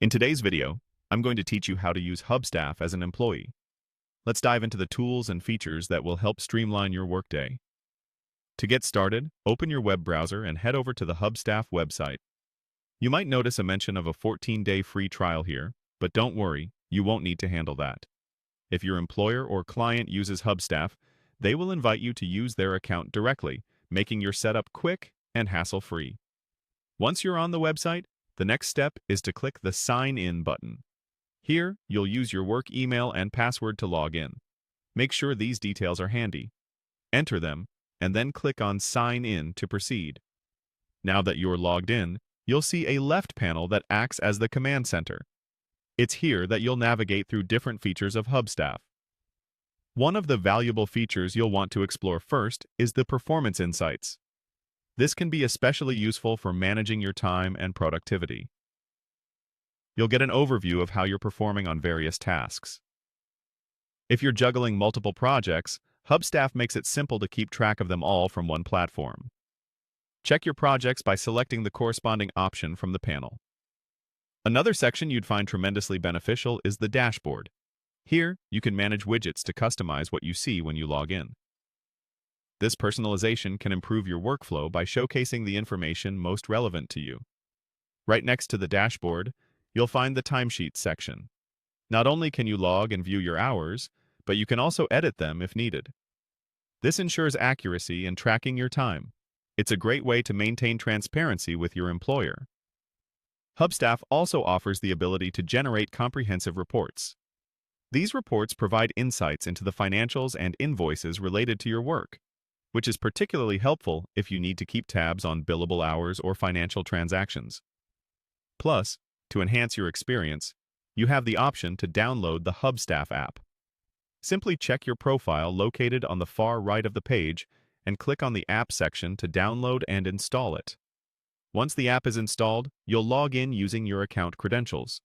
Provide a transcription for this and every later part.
In today's video, I'm going to teach you how to use Hubstaff as an employee. Let's dive into the tools and features that will help streamline your workday. To get started, open your web browser and head over to the Hubstaff website. You might notice a mention of a 14-day free trial here, but don't worry, you won't need to handle that. If your employer or client uses Hubstaff, they will invite you to use their account directly, making your setup quick and hassle-free. Once you're on the website, the next step is to click the Sign In button. Here, you'll use your work email and password to log in. Make sure these details are handy. Enter them, and then click on Sign In to proceed. Now that you're logged in, you'll see a left panel that acts as the command center. It's here that you'll navigate through different features of Hubstaff. One of the valuable features you'll want to explore first is the Performance Insights. This can be especially useful for managing your time and productivity. You'll get an overview of how you're performing on various tasks. If you're juggling multiple projects, Hubstaff makes it simple to keep track of them all from one platform. Check your projects by selecting the corresponding option from the panel. Another section you'd find tremendously beneficial is the dashboard. Here, you can manage widgets to customize what you see when you log in. This personalization can improve your workflow by showcasing the information most relevant to you. Right next to the dashboard, you'll find the timesheet section. Not only can you log and view your hours, but you can also edit them if needed. This ensures accuracy in tracking your time. It's a great way to maintain transparency with your employer. Hubstaff also offers the ability to generate comprehensive reports. These reports provide insights into the financials and invoices related to your work, which is particularly helpful if you need to keep tabs on billable hours or financial transactions. Plus, to enhance your experience, you have the option to download the Hubstaff app. Simply check your profile located on the far right of the page and click on the App section to download and install it. Once the app is installed, you'll log in using your account credentials.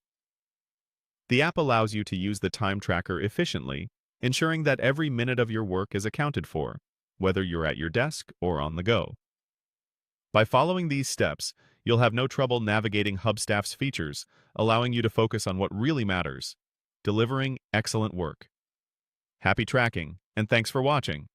The app allows you to use the time tracker efficiently, ensuring that every minute of your work is accounted for, whether you're at your desk or on the go. By following these steps, you'll have no trouble navigating Hubstaff's features, allowing you to focus on what really matters: delivering excellent work. Happy tracking, and thanks for watching.